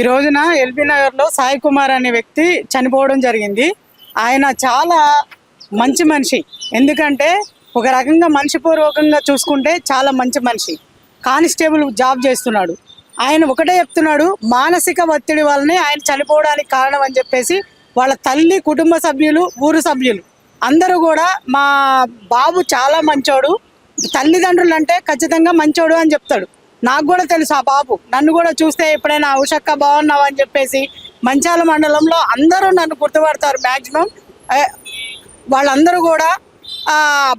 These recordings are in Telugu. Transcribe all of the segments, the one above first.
ఈ రోజున ఎల్బీ నగర్లో సాయి కుమార్ అనే వ్యక్తి చనిపోవడం జరిగింది. ఆయన చాలా మంచి మనిషి. ఎందుకంటే ఒక రకంగా మనిషిపూర్వకంగా చూసుకుంటే చాలా మంచి మనిషి. కానిస్టేబుల్ జాబ్ చేస్తున్నాడు. ఆయన ఒకటే చెప్తున్నాడు, మానసిక ఒత్తిడి వల్లనే ఆయన చనిపోవడానికి కారణం అని చెప్పేసి వాళ్ళ తల్లి, కుటుంబ సభ్యులు, ఊరు సభ్యులు అందరూ కూడా మా బాబు చాలా మంచోడు, తల్లిదండ్రులు అంటే ఖచ్చితంగా మంచోడు అని చెప్తాడు. నాకు కూడా తెలుసు ఆ బాబు. నన్ను కూడా చూస్తే ఎప్పుడైనా ఉషక్క బాగున్నావు అని చెప్పేసి మంచాల మండలంలో అందరూ నన్ను గుర్తుపడతారు. మ్యాక్సిమం వాళ్ళందరూ కూడా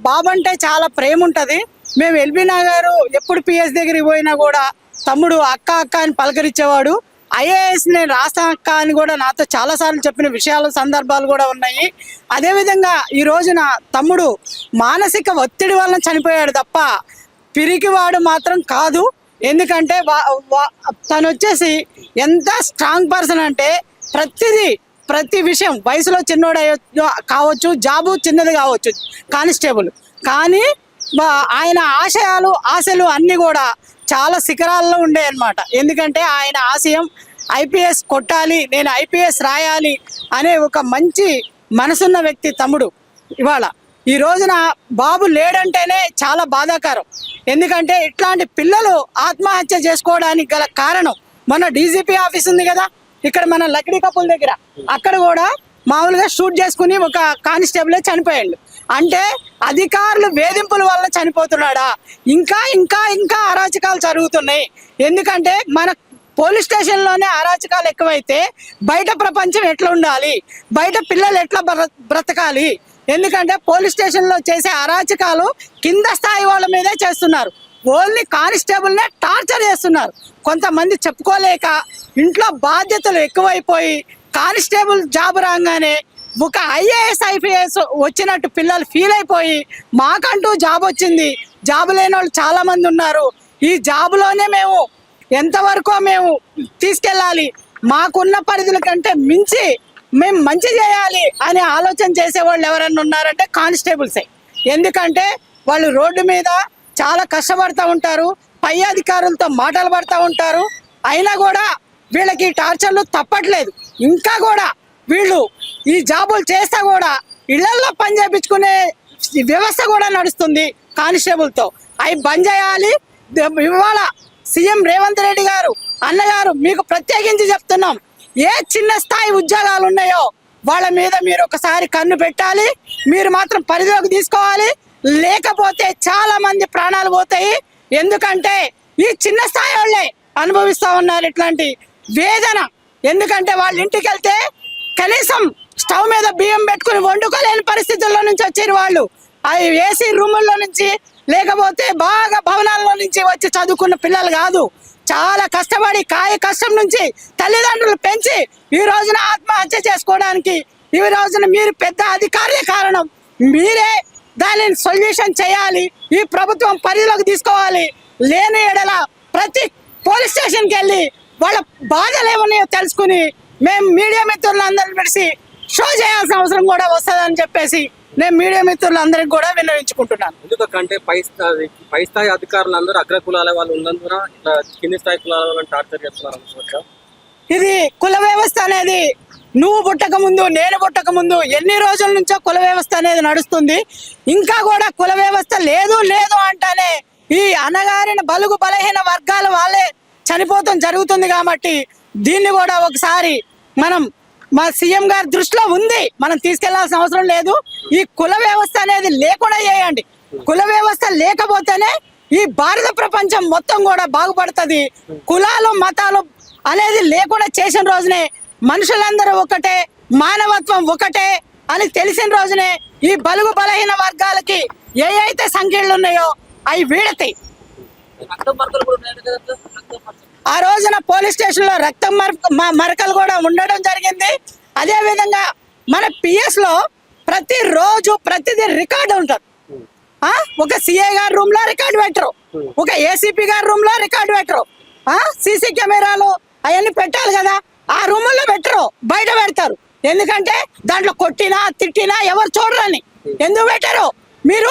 బాబు అంటే చాలా ప్రేమ ఉంటుంది. మేము ఎల్బీ నగర్ ఎప్పుడు పిఎస్ దగ్గరికి పోయినా కూడా తమ్ముడు అక్క అక్క అని పలకరించేవాడు. ఐఏఎస్ నేను రాస్తా అక్క అని కూడా నాతో చాలాసార్లు చెప్పిన విషయాలు, సందర్భాలు కూడా ఉన్నాయి. అదేవిధంగా ఈ రోజున తమ్ముడు మానసిక ఒత్తిడి వలన చనిపోయాడు తప్ప పిరికివాడు మాత్రం కాదు. ఎందుకంటే తను వచ్చేసి ఎంత స్ట్రాంగ్ పర్సన్ అంటే ప్రతి విషయం వయసులో చిన్నోడు కావచ్చు, జాబు చిన్నది కావచ్చు, కానిస్టేబుల్, కానీ ఆయన ఆశలు అన్నీ కూడా చాలా శిఖరాల్లో ఉండే అన్నమాట. ఎందుకంటే ఆయన ఆశయం ఐపీఎస్ కొట్టాలి, నేను ఐపీఎస్ రాయాలి అనే ఒక మంచి మనసున్న వ్యక్తి తమ్ముడు. ఇవాళ ఈ రోజున బాబు లేడంటేనే చాలా బాధాకరం. ఎందుకంటే ఇట్లాంటి పిల్లలు ఆత్మహత్య చేసుకోవడానికి గల కారణం, మన డీజీపీ ఆఫీస్ ఉంది కదా ఇక్కడ మన లక్డీ కపుల్ దగ్గర, అక్కడ కూడా మామూలుగా షూట్ చేసుకుని ఒక కానిస్టేబులే చనిపోయాడు. అంటే అధికారులు వేధింపుల వల్ల చనిపోతున్నాడా? ఇంకా ఇంకా ఇంకా అరాచకాలు జరుగుతున్నాయి. ఎందుకంటే మన పోలీస్ స్టేషన్లోనే అరాచకాలు ఎక్కువైతే బయట ప్రపంచం ఎట్లా ఉండాలి, బయట పిల్లలు ఎట్లా బ్రతకాలి? ఎందుకంటే పోలీస్ స్టేషన్లో చేసే అరాచకాలు కింద స్థాయి వాళ్ళ మీదే చేస్తున్నారు. ఓన్లీ కానిస్టేబుల్నే టార్చర్ చేస్తున్నారు. కొంతమంది చెప్పుకోలేక ఇంట్లో బాధ్యతలు ఎక్కువైపోయి కానిస్టేబుల్ జాబ్ రాగానే ఒక ఐఏఎస్ ఐపీఎస్ వచ్చినట్టు పిల్లలు ఫీల్ అయిపోయి మాకంటూ జాబ్ వచ్చింది, జాబ్ లేని వాళ్ళు చాలామంది ఉన్నారు, ఈ జాబ్లోనే మేము ఎంతవరకు మేము తీసుకెళ్ళాలి, మాకున్న పరిధుల కంటే మించి మేము మంచి చేయాలి అనే ఆలోచన చేసేవాళ్ళు ఎవరన్నా ఉన్నారంటే కానిస్టేబుల్సే. ఎందుకంటే వాళ్ళు రోడ్డు మీద చాలా కష్టపడుతూ ఉంటారు, పై అధికారులతో మాటలు పడుతూ ఉంటారు. అయినా కూడా వీళ్ళకి టార్చర్లు తప్పట్లేదు. ఇంకా కూడా వీళ్ళు ఈ జాబులు చేస్తా కూడా ఇళ్లల్లో పని చేయించుకునే వ్యవస్థ కూడా నడుస్తుంది కానిస్టేబుల్తో. అవి బంద్ చేయాలి. ఇవాళ సీఎం రేవంత్ రెడ్డి గారు, అన్నగారు మీకు ప్రత్యేకించి చెప్తున్నాం, ఏ చిన్న స్థాయి ఉద్యోగాలు ఉన్నాయో వాళ్ళ మీద మీరు ఒకసారి కన్ను పెట్టాలి. మీరు మాత్రం పరిధిలోకి తీసుకోవాలి, లేకపోతే చాలా మంది ప్రాణాలు పోతాయి. ఎందుకంటే ఈ చిన్న స్థాయి వాళ్ళే అనుభవిస్తూ ఉన్నారు ఇట్లాంటి వేదన. ఎందుకంటే వాళ్ళ ఇంటికి వెళ్తే కనీసం స్టవ్ మీద బియ్యం పెట్టుకుని వండుకోలేని పరిస్థితుల్లో నుంచి వచ్చారు వాళ్ళు. అవి ఏసీ రూముల్లో నుంచి, లేకపోతే బాగా భవనాల్లో నుంచి వచ్చి చదువుకున్న పిల్లలు కాదు. చాలా కష్టపడి కాయ కష్టం నుంచి తల్లిదండ్రులు పెంచి ఈ రోజున ఆత్మహత్య చేసుకోవడానికి ఈ రోజున మీరు పెద్ద అధికారులే కారణం. మీరే దానిని సొల్యూషన్ చేయాలి, ఈ ప్రభుత్వం పరిధిలోకి తీసుకోవాలి. లేని ఎడల ప్రతి పోలీస్ స్టేషన్కి వెళ్ళి వాళ్ళ బాధలు ఏమన్నాయో తెలుసుకుని మేము మీడియా మిత్రులందరినీ పిలిచి షో చేయాల్సిన అవసరం కూడా వస్తుందని చెప్పేసి నేను మీడియా మిత్రులందరికీ కూడా విన్నవించుకుంటున్నాను. ఎందుకంటే పై స్థాయి అధికారులందరూ అగ్రకులాల వాళ్ళు ఉన్నందున ఇట్లా కింది స్థాయి కులాల వాళ్ళని టార్చర్ చేస్తున్నారు. ఇది కుల వ్యవస్థ అనేది నువ్వు పుట్టక ముందు, నేను పుట్టక ముందు ఎన్ని రోజుల నుంచో కుల వ్యవస్థ అనేది నడుస్తుంది. ఇంకా కూడా కుల వ్యవస్థ లేదు అంటానే ఈ అణగారిన బలుగు బలహీన వర్గాల వాళ్ళే చనిపోతాం జరుగుతుంది. కాబట్టి దీన్ని కూడా ఒకసారి మనం మా సీఎం గారి దృష్టిలో ఉంది, మనం తీసుకెళ్లాల్సిన అవసరం లేదు. ఈ కుల వ్యవస్థ అనేది లేకుండా చేయండి. కుల వ్యవస్థ లేకపోతేనే ఈ భారత ప్రపంచం మొత్తం కూడా బాగుపడుతుంది. కులాలు మతాలు అనేది లేకుండా చేసిన రోజునే మనుషులందరూ ఒకటే, మానవత్వం ఒకటే అని తెలిసిన రోజునే ఈ బలుగు బలహీన వర్గాలకి ఏ అయితే సంఖ్యలు ఉన్నాయో అవి వీడతాయి. ఆ రోజున పోలీస్ స్టేషన్ లో రక్తం మరకలు కూడా ఉండడం జరిగింది. అదే విధంగా మన పిఎస్ లో ప్రతిదీ రికార్డు ఉంటుంది. ఒక సిఐ గారి రూమ్ లో రికార్డు పెట్టరు, ఒక ఏసీపీ గారి రూమ్ లో రికార్డు పెట్టరు, సీసీ కెమెరాలు అవన్నీ పెట్టాలి కదా, ఆ రూముల్లో పెట్టరు, బయట పెడతారు. ఎందుకంటే దాంట్లో కొట్టినా తిట్టినా ఎవరు చూడరని. ఎందుకు పెట్టారు? మీరు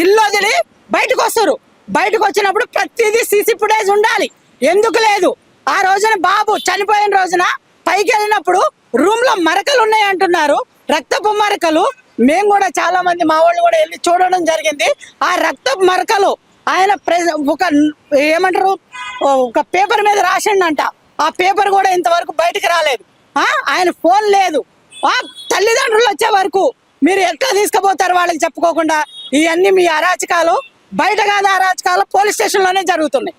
ఇల్లు వదిలి బయటకు వస్తారు, బయటకు వచ్చినప్పుడు ప్రతిదీ సీసీ ఫుటేజ్ ఉండాలి. ఎందుకు లేదు? ఆ రోజున బాబు చనిపోయిన రోజున పైకి వెళ్ళినప్పుడు రూమ్ లో మరకలు ఉన్నాయి అంటున్నారు, రక్తపు మరకలు. మేము కూడా చాలా మంది మా వాళ్ళు కూడా వెళ్ళి చూడడం జరిగింది. ఆ రక్తపు మరకలు ఆయన ఒక ఏమంటారు ఒక పేపర్ మీద రాసిండంట. ఆ పేపర్ కూడా ఇంతవరకు బయటకు రాలేదు. ఆయన ఫోన్ లేదు. తల్లిదండ్రులు వచ్చే వరకు మీరు ఎట్లా తీసుకుపోతారు వాళ్ళకి చెప్పుకోకుండా? ఇవన్నీ మీ అరాచకాలు బయట కాదు, అరాచకాలు పోలీస్ స్టేషన్ లోనే జరుగుతున్నాయి.